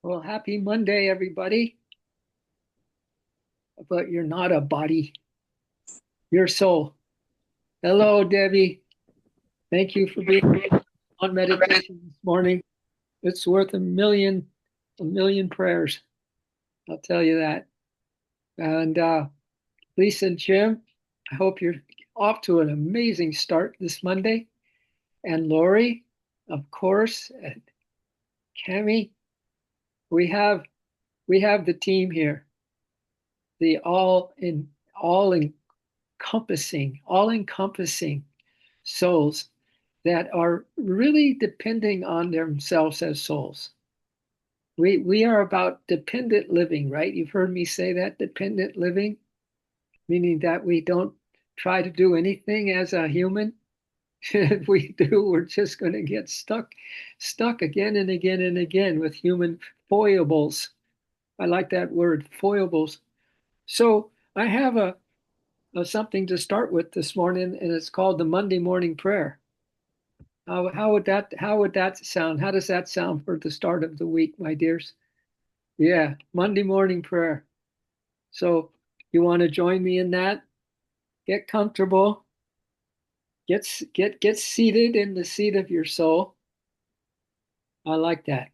Well, happy Monday, everybody. But you're not a body, you're soul. Hello, Debbie. Thank you for being on meditation this morning. It's worth a million prayers. I'll tell you that. And Lisa and Jim, I hope you're off to an amazing start this Monday. And Lori, of course, and Cami, we have we have the team here, the all encompassing souls that are really depending on themselves as souls. We are about dependent living, right? You've heard me say that, dependent living, meaning that we don't try to do anything as a human. If we do, we're just going to get stuck again and again and again with human foibles. I like that word, foibles. So I have a something to start with this morning, and it's called the Monday morning prayer. How would that sound? How does that sound for the start of the week, my dears? Yeah, Monday morning prayer. So you want to join me in that? Get comfortable. Get seated in the seat of your soul. I like that.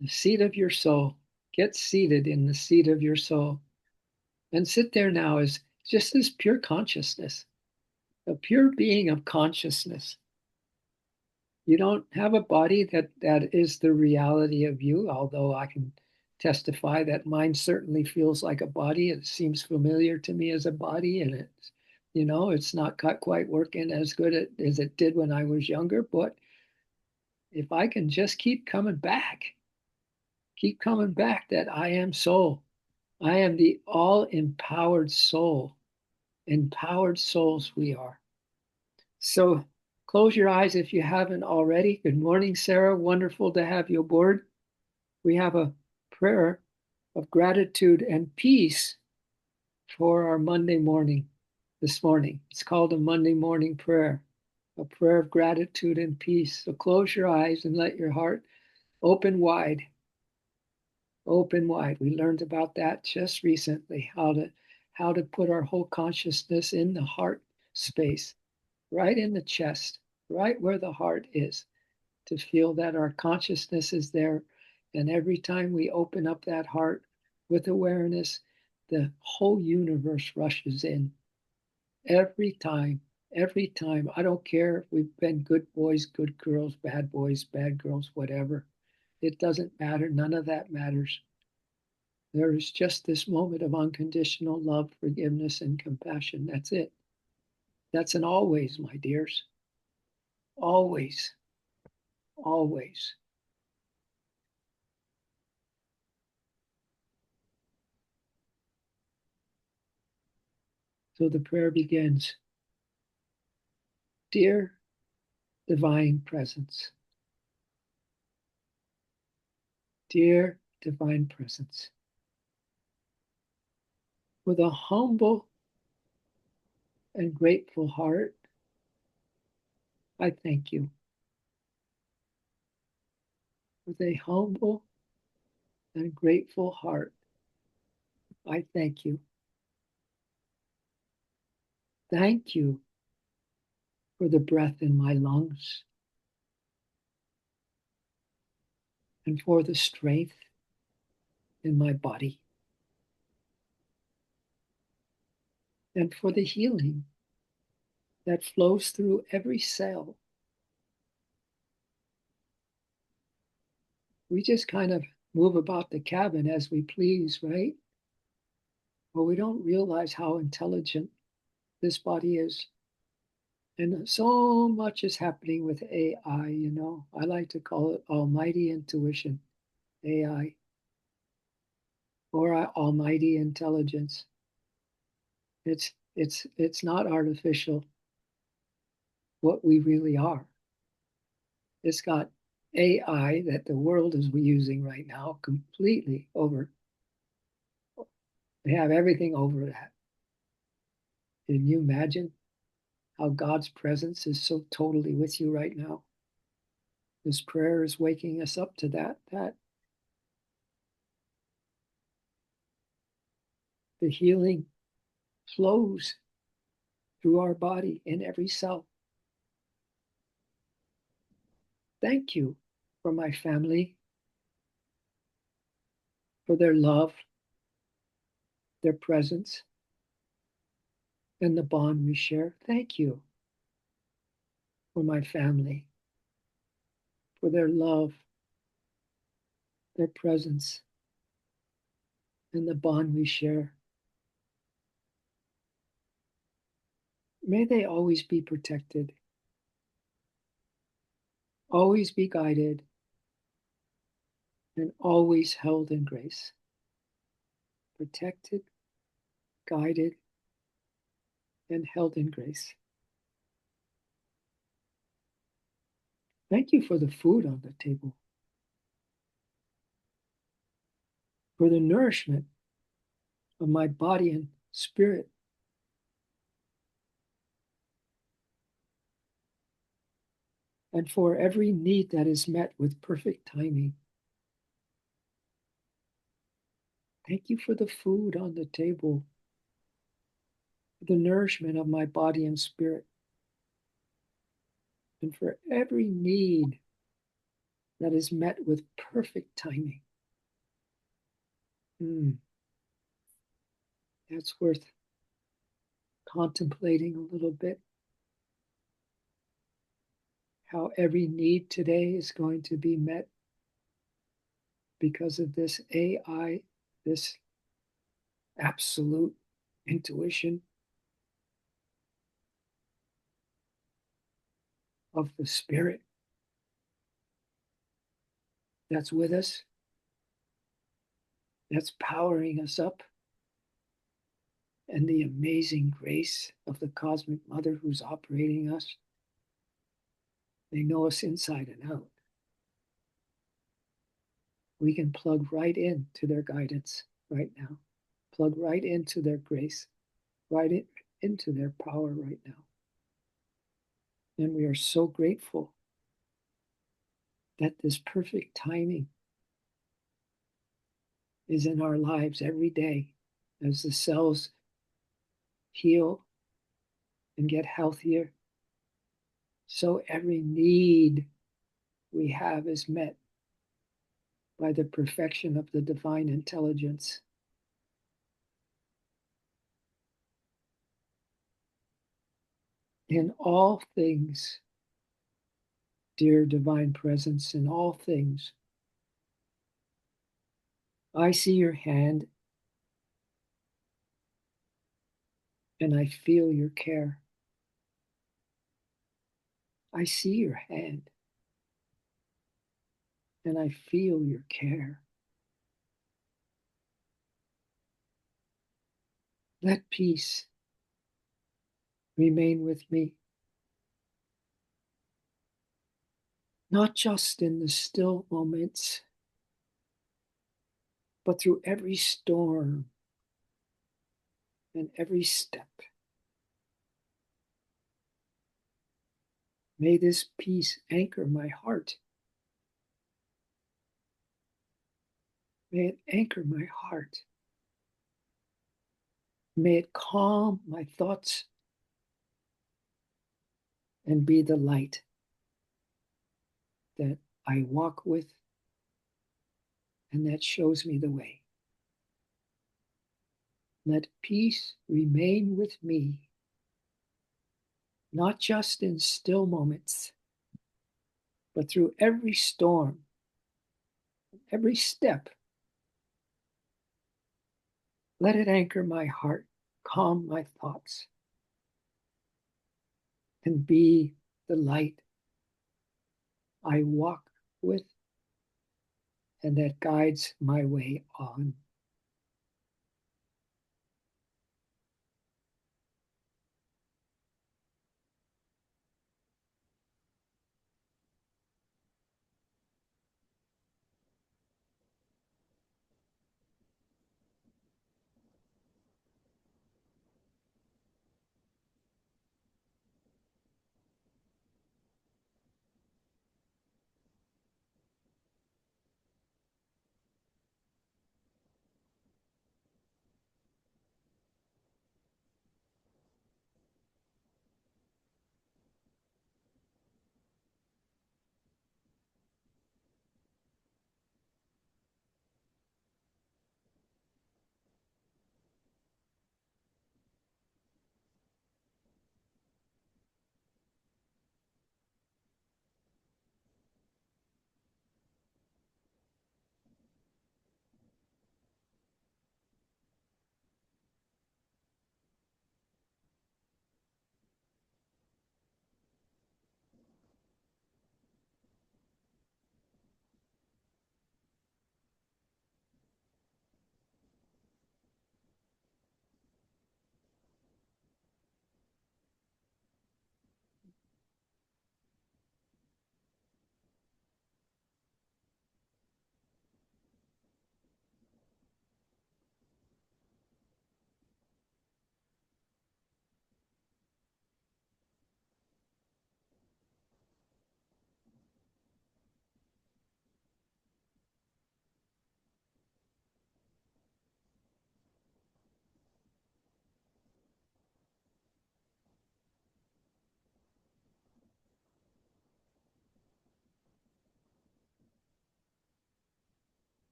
The seat of your soul. Get seated in the seat of your soul. And sit there now as just as pure consciousness, a pure being of consciousness. You don't have a body that is the reality of you, although I can testify that mine certainly feels like a body. It seems familiar to me as a body, and it's not quite working as good as it did when I was younger. But if I can just keep coming back that I am soul. I am the all empowered soul. Empowered souls we are. So close your eyes if you haven't already. Good morning, Sarah. Wonderful to have you aboard. We have a prayer of gratitude and peace for our Monday morning this morning. It's called a Monday morning prayer, a prayer of gratitude and peace. So close your eyes and let your heart open wide. Open wide. We learned about that just recently, how to put our whole consciousness in the heart space, right in the chest, right where the heart is, to feel that our consciousness is there. And every time we open up that heart with awareness, the whole universe rushes in. Every time, every time. I don't care if we've been good boys, good girls, boys, bad girls, whatever. It doesn't matter. None of that matters. There is just this moment of unconditional love, forgiveness, and compassion. That's it. That's an always, my dears. Always, always. So the prayer begins. Dear Divine Presence, dear Divine Presence, with a humble and grateful heart, I thank you. With a humble and grateful heart, I thank you. Thank you for the breath in my lungs and for the strength in my body and for the healing that flows through every cell. We just kind of move about the cabin as we please, right? But we don't realize how intelligent this body is. And so much is happening with AI. I like to call it almighty intuition, AI, or almighty intelligence. It's not artificial what we really are. It's got AI that the world is using right now completely over. They have everything over that. Can you imagine how God's presence is so totally with you right now? This prayer is waking us up to that The healing flows through our body in every cell. Thank you for my family, for their love, their presence, and the bond we share. Thank you for my family, for their love, their presence, and the bond we share. May they always be protected, always be guided, and always held in grace. Protected, guided, and held in grace. Thank you for the food on the table, for the nourishment of my body and spirit, and for every need that is met with perfect timing. Thank you for the food on the table, for the nourishment of my body and spirit, and for every need that is met with perfect timing. That's worth contemplating a little bit. How every need today is going to be met because of this AI, this absolute intuition of the spirit that's with us, that's powering us up, and the amazing grace of the cosmic mother who's operating us. They know us inside and out. We can plug right into their guidance right now, plug right into their grace, into their power right now. And we are so grateful that this perfect timing is in our lives every day as the cells heal and get healthier. So every need we have is met by the perfection of the divine intelligence. In all things, dear divine presence, in all things, I see your hand and I feel your care. I see your hand and I feel your care. Let peace remain with me, not just in the still moments, but through every storm and every step. May this peace anchor my heart. May it anchor my heart. May it calm my thoughts and be the light that I walk with and that shows me the way. Let peace remain with me, not just in still moments, but through every storm, every step. Let it anchor my heart, calm my thoughts, and be the light I walk with and that guides my way on.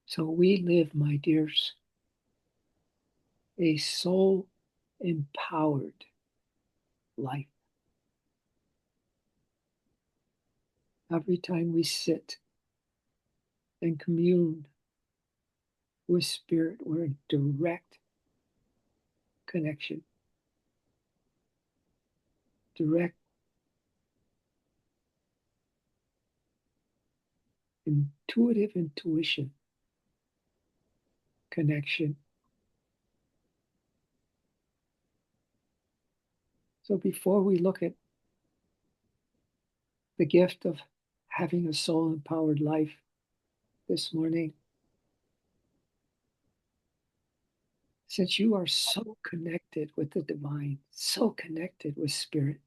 So we live, my dears, a soul empowered life. Every time we sit and commune with spirit, we're in direct connection, direct intuitive intuition connection. So before we look at the gift of having a soul empowered life this morning, since you are so connected with the divine, so connected with spirit,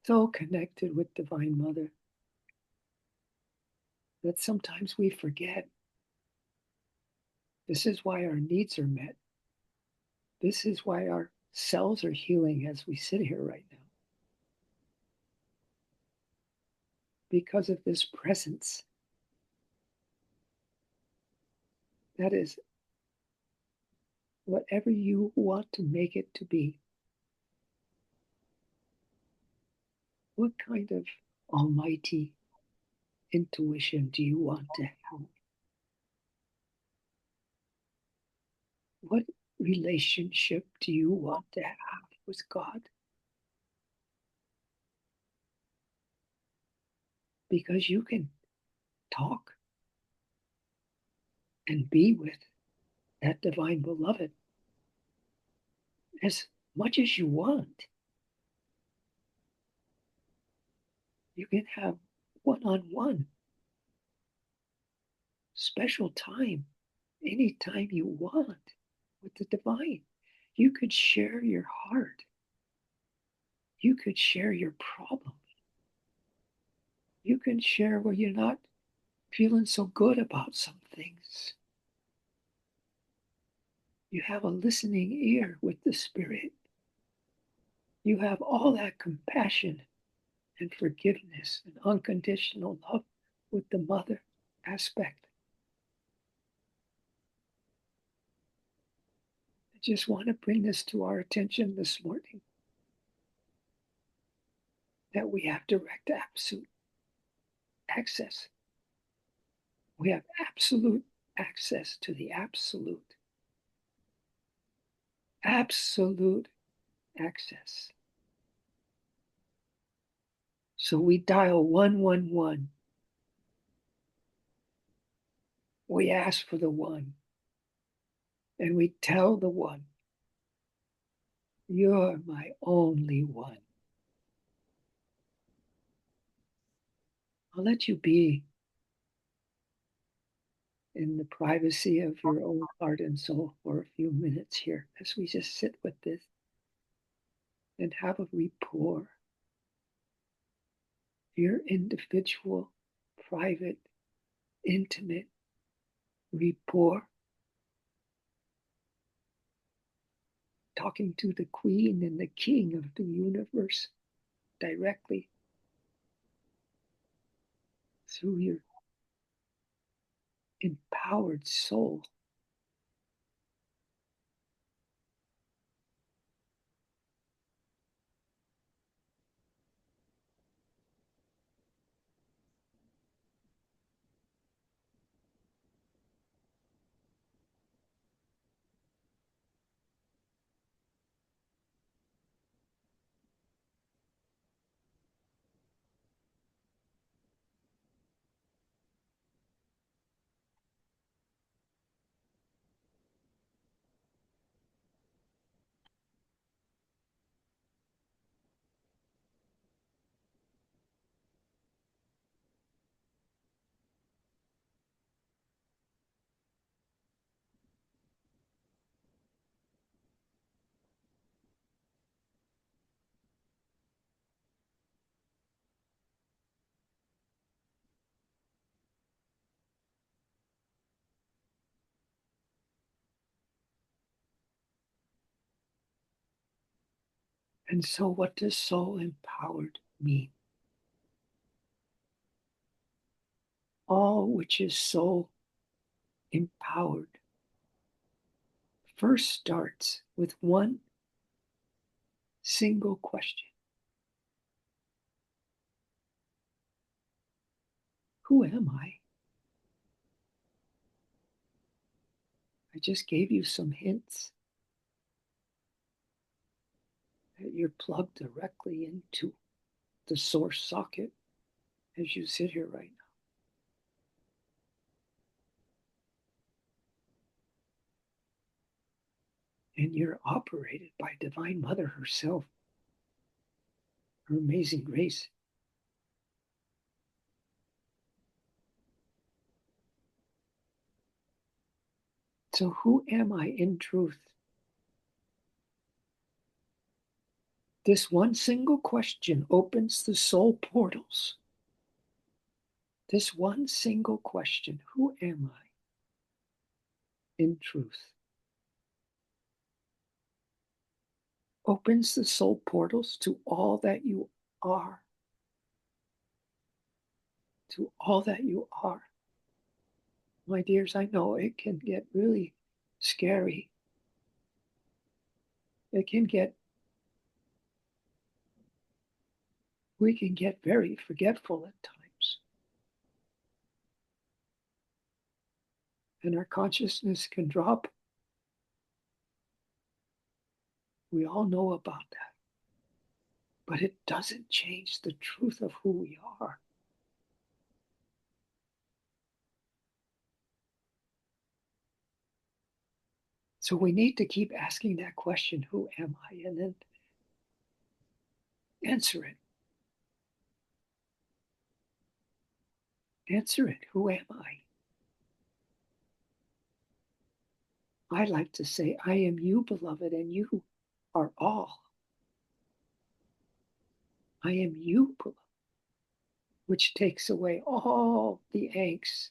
so connected with Divine Mother, that sometimes we forget this is why our needs are met. This is why our cells are healing as we sit here right now. Because of this presence that is whatever you want to make it to be. What kind of almighty intuition do you want to have? What relationship do you want to have with God? Because you can talk and be with that divine beloved as much as you want. You can have one-on-one special time anytime you want with the divine. You could share your heart. You could share your problem. You can share where you're not feeling so good about some things. You have a listening ear with the Spirit. You have all that compassion and forgiveness and unconditional love with the mother aspect. I just want to bring this to our attention this morning that we have direct absolute access. We have absolute access to the absolute. Absolute access. So we dial 111. We ask for the one. And we tell the one, you're my only one. I'll let you be in the privacy of your own heart and soul for a few minutes here as we just sit with this and have a rapport. Your individual, private, intimate rapport. Talking to the queen and the king of the universe directly through your empowered soul. And so, what does soul empowered mean? All which is soul empowered first starts with one single question. Who am I? I just gave you some hints that you're plugged directly into the source socket as you sit here right now. And you're operated by Divine Mother herself, her amazing grace. So, who am I in truth? This one single question opens the soul portals. This one single question, who am I in truth, opens the soul portals to all that you are. To all that you are. My dears, I know it can get really scary. It can get, we can get very forgetful at times. And our consciousness can drop. We all know about that. But it doesn't change the truth of who we are. So we need to keep asking that question, who am I? And then answer it. Answer it, who am I? I like to say, I am you, beloved, and you are all. I am you, beloved, which takes away all the angst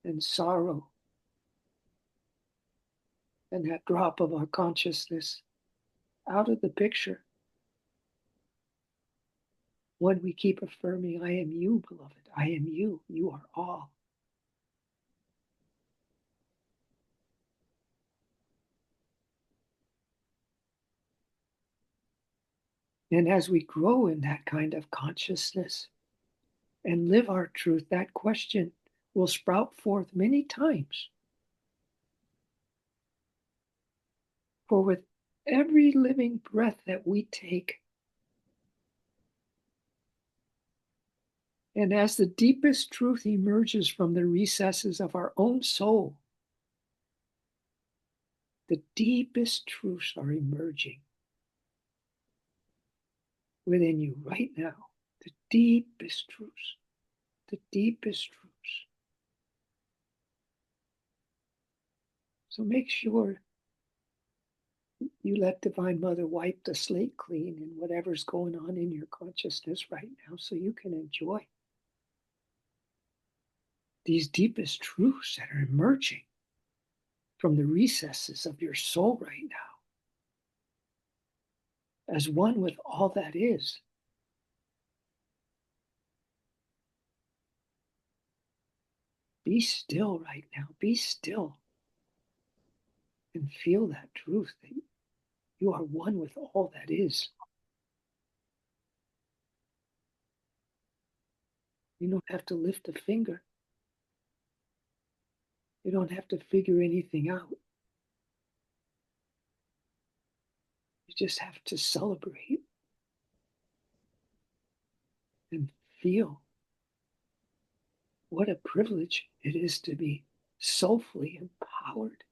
and sorrow and that drop of our consciousness out of the picture when we keep affirming, I am you, beloved. I am you. You are all. And as we grow in that kind of consciousness and live our truth, that question will sprout forth many times. For with every living breath that we take, and as the deepest truth emerges from the recesses of our own soul, the deepest truths are emerging within you right now. The deepest truths. The deepest truths. So make sure you let Divine Mother wipe the slate clean in whatever's going on in your consciousness right now so you can enjoy these deepest truths that are emerging from the recesses of your soul right now as one with all that is. Be still right now. Be still and feel that truth that you are one with all that is. You don't have to lift a finger. You don't have to figure anything out. You just have to celebrate and feel what a privilege it is to be soulfully empowered.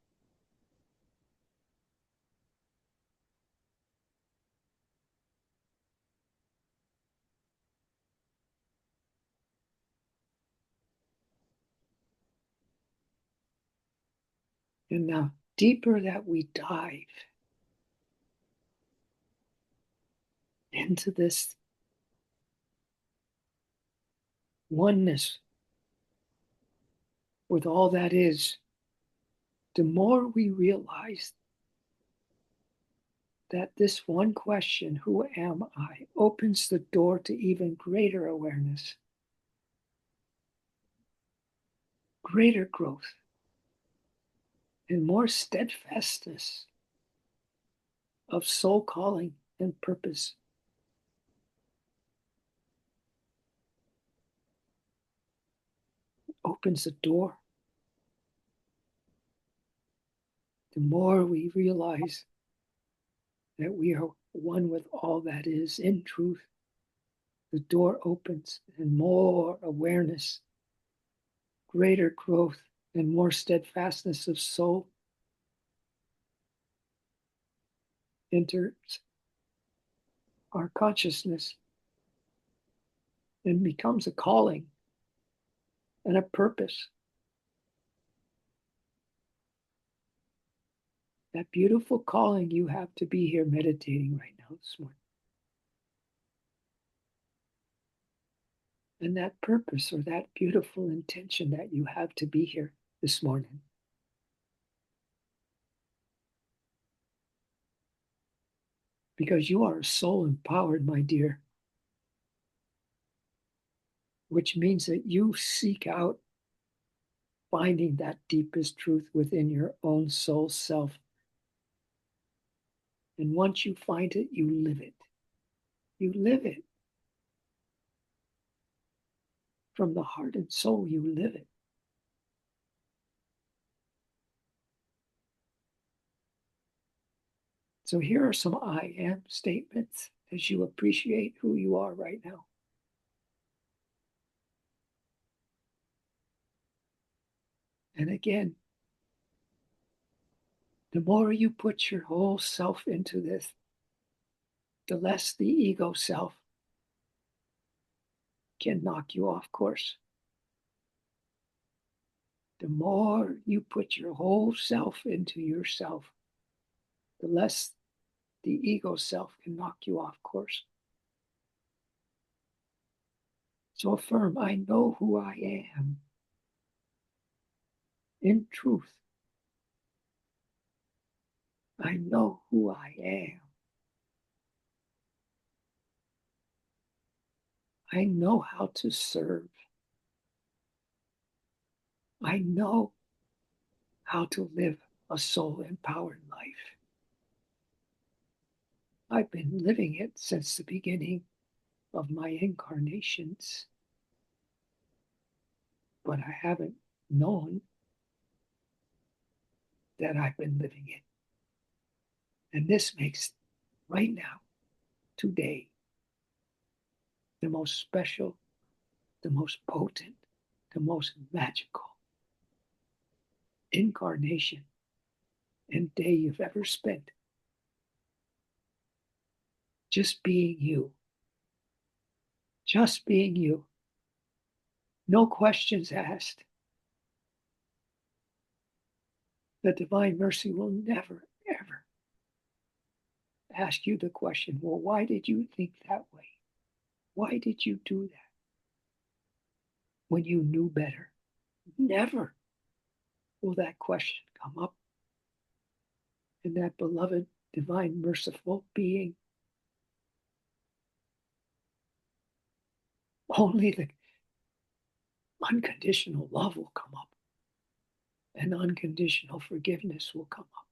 And the deeper that we dive into this oneness with all that is, the more we realize that this one question, who am I, opens the door to even greater awareness, greater growth, and more steadfastness of soul calling and purpose. Opens the door. The more we realize that we are one with all that is in truth, the door opens and more awareness, greater growth, and more steadfastness of soul enters our consciousness and becomes a calling and a purpose. That beautiful calling you have to be here meditating right now this morning. And that purpose or that beautiful intention that you have to be here this morning. Because you are soul empowered, my dear, which means that you seek out finding that deepest truth within your own soul self. And once you find it, you live it. You live it. From the heart and soul, you live it. So here are some I am statements as you appreciate who you are right now. And again, the more you put your whole self into this, the less the ego self can knock you off course. The more you put your whole self into yourself, the less the ego self can knock you off course. So affirm, I know who I am in truth. I know who I am. I know how to serve. I know how to live a soul empowered life. I've been living it since the beginning of my incarnations, but I haven't known that I've been living it. And this makes right now, today, the most special, the most potent, the most magical incarnation and day you've ever spent. Just being you. Just being you. No questions asked. The divine mercy will never, ever ask you the question, well, why did you think that way? Why did you do that when you knew better? Never will that question come up. And that beloved, divine, merciful being, only the unconditional love will come up, and unconditional forgiveness will come up,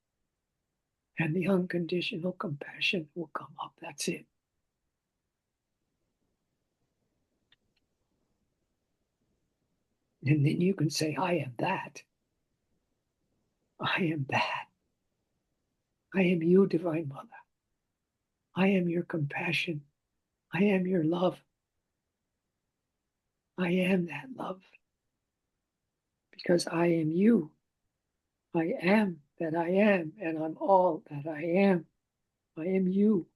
and the unconditional compassion will come up. That's it. And then you can say, I am that. I am that. I am you, Divine Mother. I am your compassion. I am your love. I am that love. Because I am you. I am that I am, and I'm all that I am. I am you.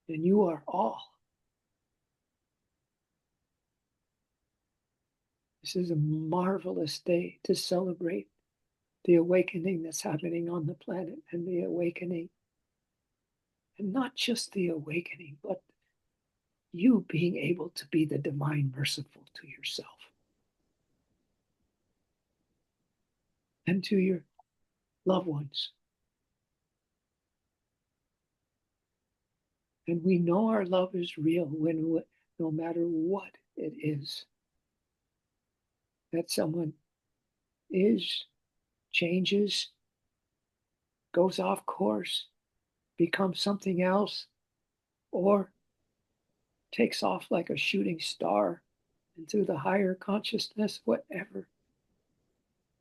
And you are all. This is a marvelous day to celebrate the awakening that's happening on the planet, and the awakening, and not just the awakening, but you being able to be the divine merciful to yourself and to your loved ones. And we know our love is real when, no matter what it is that someone is changes, goes off course, becomes something else, or takes off like a shooting star into the higher consciousness, whatever,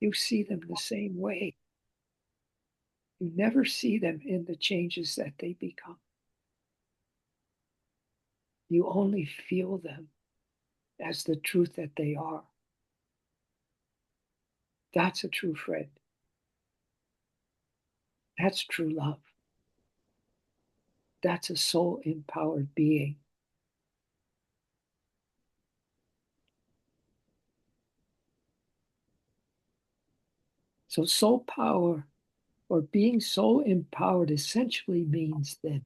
you see them the same way. You never see them in the changes that they become. You only feel them as the truth that they are. That's a true friend. That's true love. That's a soul empowered being. So, soul power or being soul empowered essentially means that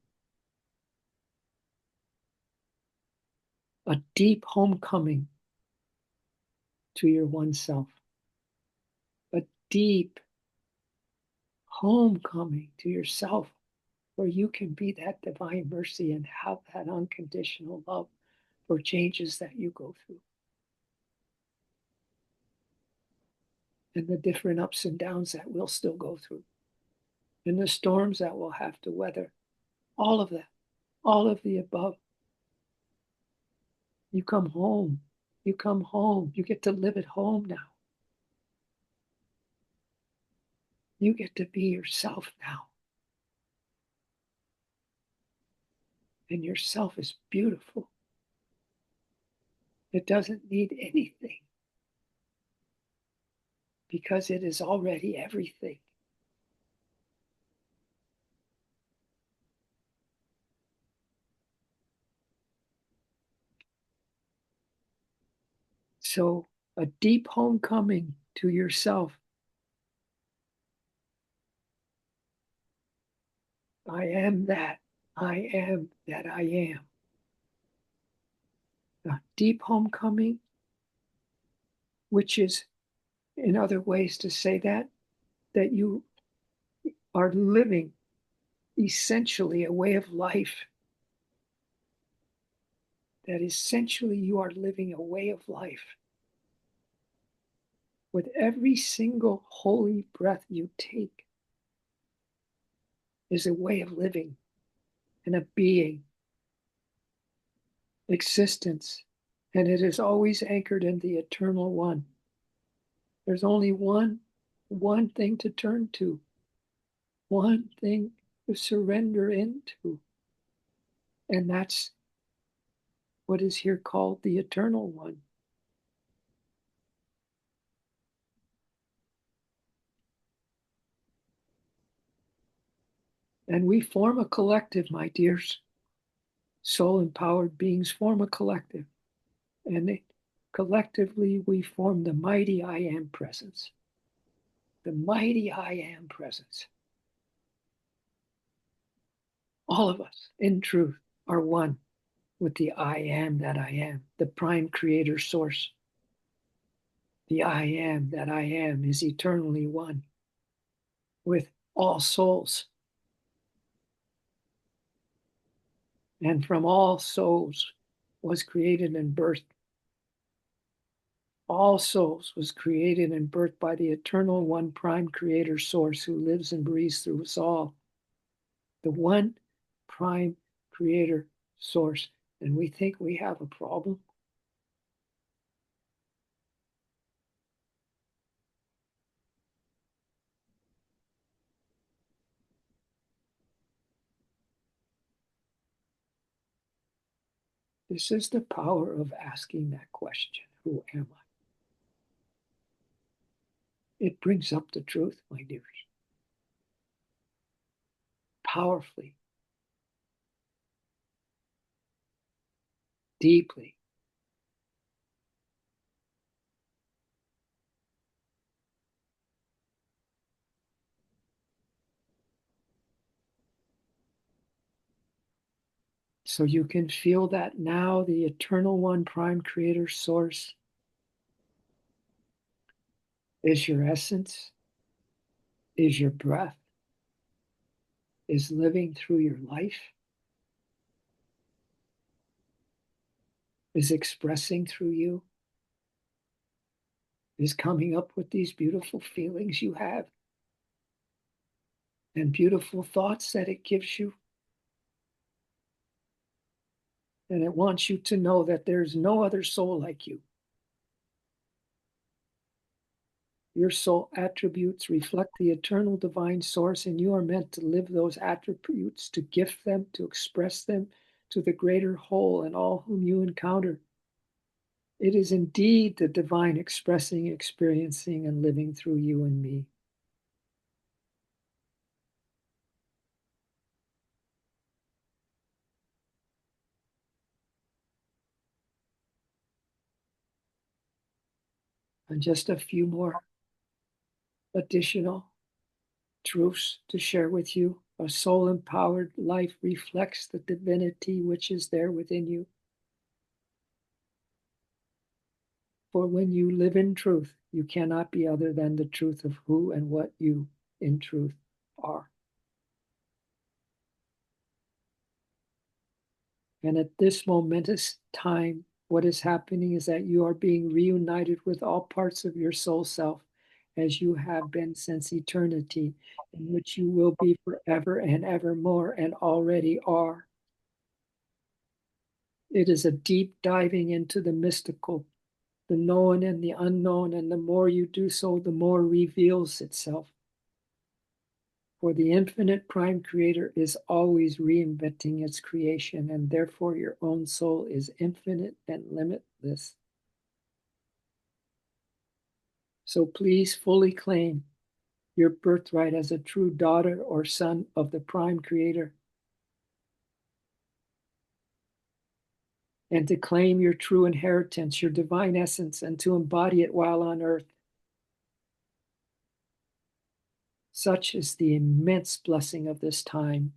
a deep homecoming to your one self, a deep homecoming to yourself where you can be that divine mercy and have that unconditional love for changes that you go through and the different ups and downs that we'll still go through and the storms that we'll have to weather. All of that, all of the above. You come home. You come home. You get to live at home now. You get to be yourself now. And yourself is beautiful. It doesn't need anything because it is already everything. So, a deep homecoming to yourself. I am that. I am that I am. A deep homecoming, which is, in other ways to say that you are living essentially a way of life. That essentially you are living a way of life. With every single holy breath you take is a way of living and a being, existence, and it is always anchored in the eternal one. There's only one thing to turn to, one thing to surrender into, and that's what is here called the eternal one. And we form a collective, my dears. Soul empowered beings form a collective. And collectively, we form the mighty I am presence. The mighty I am presence. All of us, in truth, are one with the I am that I am, the prime creator source. The I am that I am is eternally one with all souls. And from all souls was created and birthed. All souls was created and birthed by the eternal one prime creator source who lives and breathes through us all. The one prime creator source. And we think we have a problem. This is the power of asking that question, who am I? It brings up the truth, my dears, powerfully, deeply. So you can feel that now the eternal one prime creator source is your essence, is your breath, is living through your life, is expressing through you, is coming up with these beautiful feelings you have. and beautiful thoughts that it gives you. And it wants you to know that there's no other soul like you. Your soul attributes reflect the eternal divine source, and you are meant to live those attributes, to gift them, to express them to the greater whole and all whom you encounter. It is indeed the divine expressing, experiencing, and living through you and me. And just a few more additional truths to share with you. A soul empowered life reflects the divinity which is there within you. For when you live in truth, you cannot be other than the truth of who and what you in truth are. And at this momentous time, what is happening is that you are being reunited with all parts of your soul self as you have been since eternity, in which you will be forever and evermore and already are. It is a deep diving into the mystical, the known and the unknown, and the more you do so, the more reveals itself. For the infinite prime creator is always reinventing its creation, and therefore your own soul is infinite and limitless. So please fully claim your birthright as a true daughter or son of the prime creator, and to claim your true inheritance, your divine essence, and to embody it while on earth. Such is the immense blessing of this time.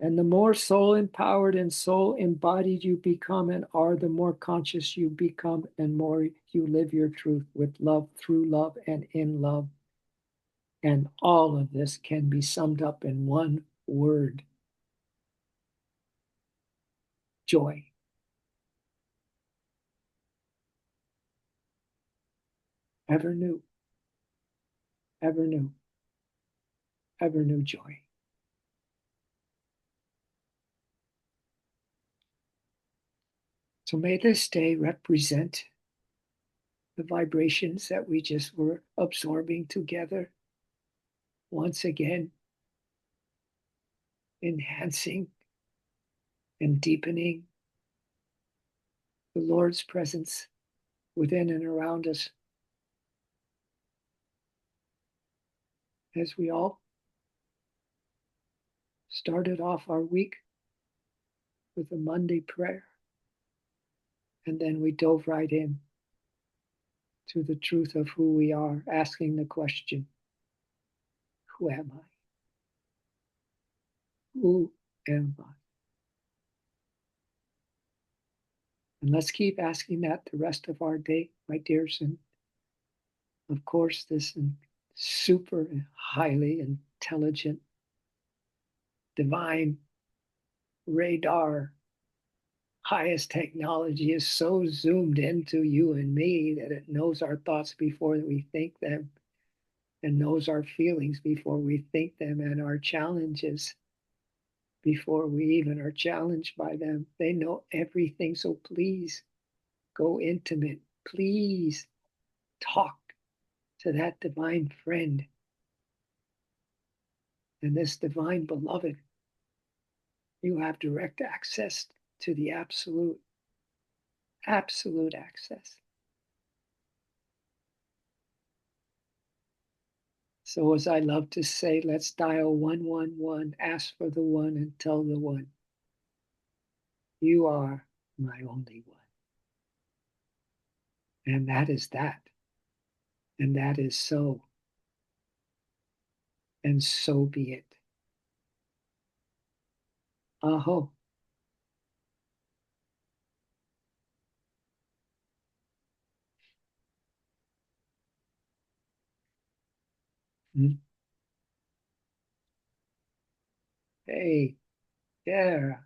And the more soul empowered and soul embodied you become and are, the more conscious you become and more you live your truth with love, through love, and in love. And all of this can be summed up in one word: joy. Ever new, ever new, ever new joy. So may this day represent the vibrations that we just were absorbing together, once again, enhancing and deepening the Lord's presence within and around us as we all started off our week with a Monday prayer. And then we dove right in to the truth of who we are, asking the question, who am I? Who am I? And let's keep asking that the rest of our day, my dears. And of course, this super highly intelligent, divine radar, highest technology is so zoomed into you and me that it knows our thoughts before we think them, and knows our feelings before we think them, and our challenges before we even are challenged by them. They know everything. So please go intimate. Please talk to that divine friend and this divine beloved. You have direct access to the absolute, absolute access. So, as I love to say, let's dial 111, ask for the one, and tell the one, you are my only one. And that is that. And that is so. And so be it. Aho. Hmm. Hey, yeah,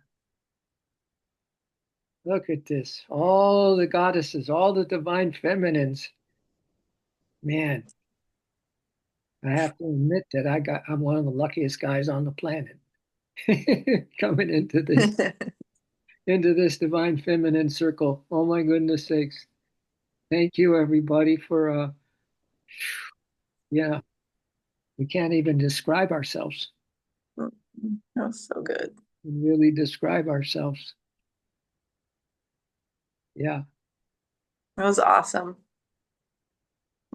look at this. All the goddesses, all the divine feminines. Man, I have to admit that I'm one of the luckiest guys on the planet coming into this divine feminine circle. Oh my goodness sakes. Thank you everybody for yeah, we can't even describe ourselves. That was so good. Really describe ourselves. Yeah. That was awesome.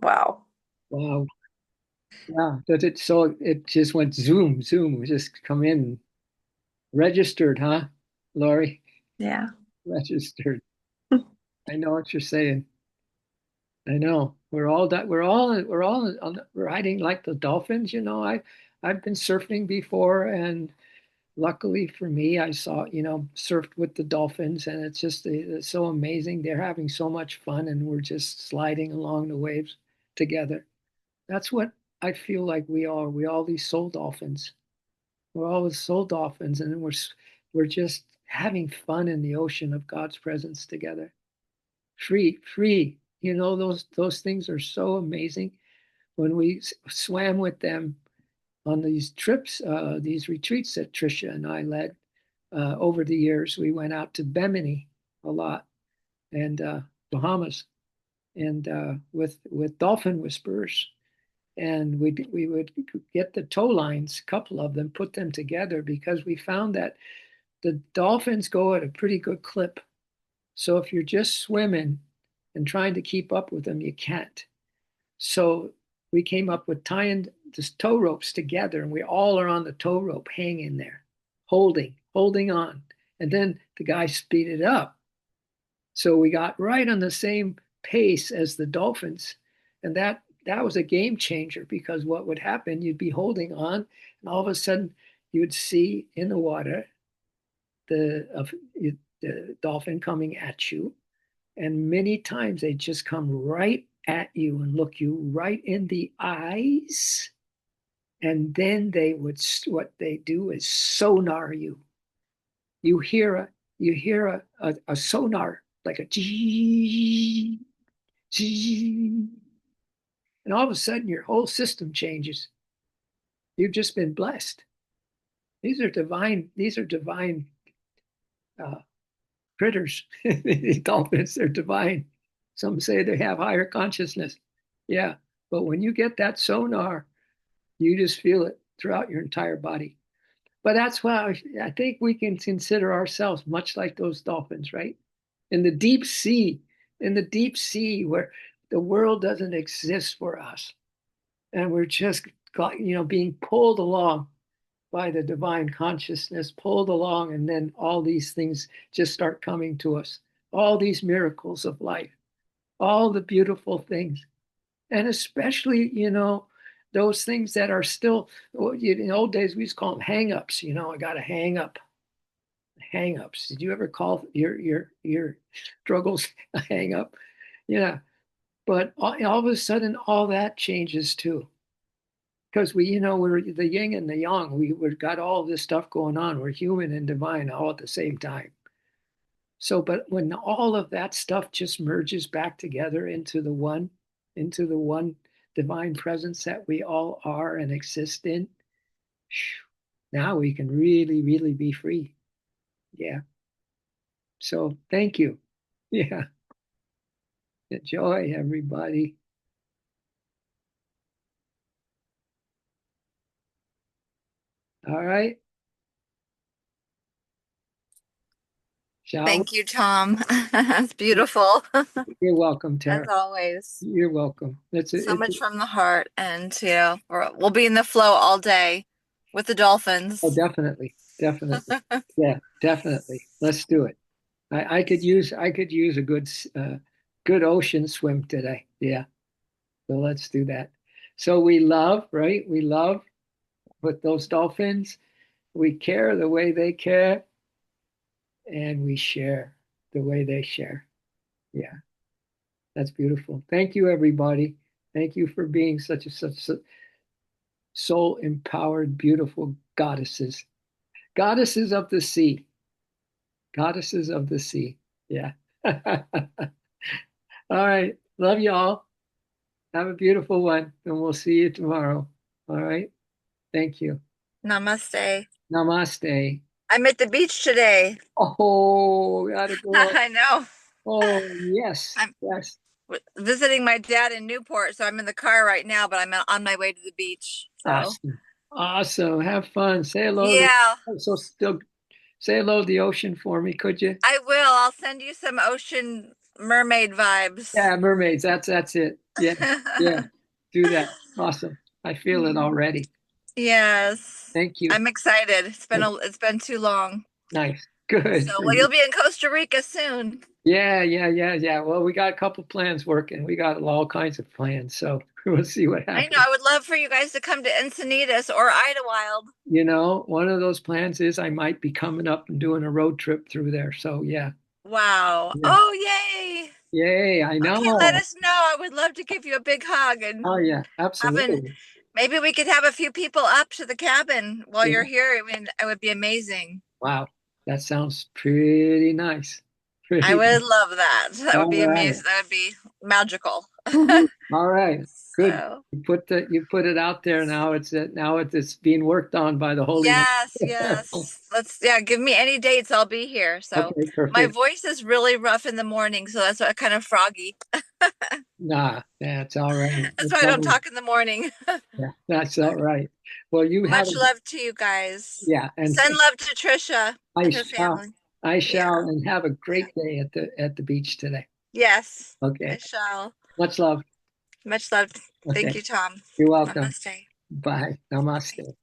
Wow. Wow. Yeah. Does it so it just went zoom, zoom. We just come in registered, huh, Lori? Yeah. Registered. I know what you're saying. I know. We're all riding like the dolphins, you know. I've been surfing before, and luckily for me, I saw, surfed with the dolphins, and it's so amazing. They're having so much fun, and we're just sliding along the waves together. That's what I feel like we are. We all these soul dolphins. We're all the soul dolphins, and we're just having fun in the ocean of God's presence together. Free, free. Those things are so amazing. When we swam with them on these trips, these retreats that Trisha and I led over the years, we went out to Bimini a lot and Bahamas, and with dolphin whisperers, and we would get the tow lines, a couple of them, put them together because we found that the dolphins go at a pretty good clip. So if you're just swimming and trying to keep up with them, you can't. So we came up with tying the tow ropes together, and we all are on the tow rope hanging there, holding on. And then the guy speeded up. So we got right on the same pace as the dolphins. And that was a game changer because what would happen, you'd be holding on, and all of a sudden you'd see in the water the dolphin coming at you. And many times they just come right at you and look you right in the eyes. And then what they do is sonar you. You hear a sonar like a gee, gee, and all of a sudden your whole system changes. You've just been blessed. These are divine uh, critters. These dolphins, they're divine. Some say they have higher consciousness. Yeah. But when you get that sonar, you just feel it throughout your entire body. But that's why I think we can consider ourselves much like those dolphins, right? In the deep sea, in the deep sea where the world doesn't exist for us. And we're just, being pulled along by the divine consciousness, pulled along, and then all these things just start coming to us. All these miracles of life, all the beautiful things, and especially, those things that are still, well, in the old days we used to call them hang-ups. I got a hang-ups. Did you ever call your struggles a hang-up? Yeah, but all of a sudden all that changes too, because we're the yin and the yang. We've got all this stuff going on. We're human and divine all at the same time. So, but when all of that stuff just merges back together into the one divine presence that we all are and exist in, now we can really, really be free. Yeah. So thank you. Yeah. Enjoy, everybody. All right. Shall Thank you, Tom. That's beautiful. we? You're welcome, As Tara. always. You're welcome. So much from the heart. And, we'll be in the flow all day with the Oh, dolphins. definitely. Definitely. Yeah, definitely. Let's do it. I could use a good ocean swim today. Yeah. So let's do that. So we love, right? We love with those dolphins. We care the way they care, and we share the way they share. Yeah, that's beautiful. Thank you, everybody. Thank you for being such soul empowered, beautiful goddesses. Goddesses of the sea. Goddesses of the sea. Yeah. All right. Love y'all. Have a beautiful one, and we'll see you tomorrow. All right. Thank you. Namaste. Namaste. I'm at the beach today. Oh, gotta go. I know. Oh, yes. I'm Yes. visiting my dad in Newport, so I'm in the car right now, but I'm on my way to the beach. So, Awesome. Awesome. Have fun. Say hello to, yeah, so still say hello to the ocean for me, could you? I will. I'll send you some ocean mermaid vibes. Yeah, mermaids. That's it. Yeah. Yeah. Do that. Awesome. I feel it already. Yes. Thank you. I'm excited. It's been too long. Nice. Good. So, well, you'll be in Costa Rica soon. Yeah, yeah, yeah, yeah. Well, we got a couple plans working. We got all kinds of plans. So we'll see what I know. happens. I would love for you guys to come to Encinitas or Idlewild. One of those plans is I might be coming up and doing a road trip through there. So yeah. Wow. Yeah. Oh, yay. Yay, I Okay, let know. us know. I would love to give you a big hug and Oh yeah, having absolutely. maybe we could have a few people up to the cabin while Yeah. you're here. I mean, it would be amazing. Wow. That sounds pretty nice. I Pretty. would love that. That would All be right. amazing. That would be magical. Woo-hoo. All right. Good. So, You put it out there now. It's being worked on by the Holy One. yes, yes. Yeah, give me any dates. I'll be here. So, Okay, my perfect. voice is really rough in the morning, so that's why kind of froggy. Nah, that's all right. That's It's why I don't all, talk in the morning. yeah, that's all right. Well, you have Much a, love to you guys. yeah, and Send love to Trisha I and her shall, family. I Yeah. shall, and have a great day at the beach today. Yes, I Okay. shall. Much love. Much love. Thank Okay. you, Tom. You're welcome. Namaste. Bye. Bye. Namaste.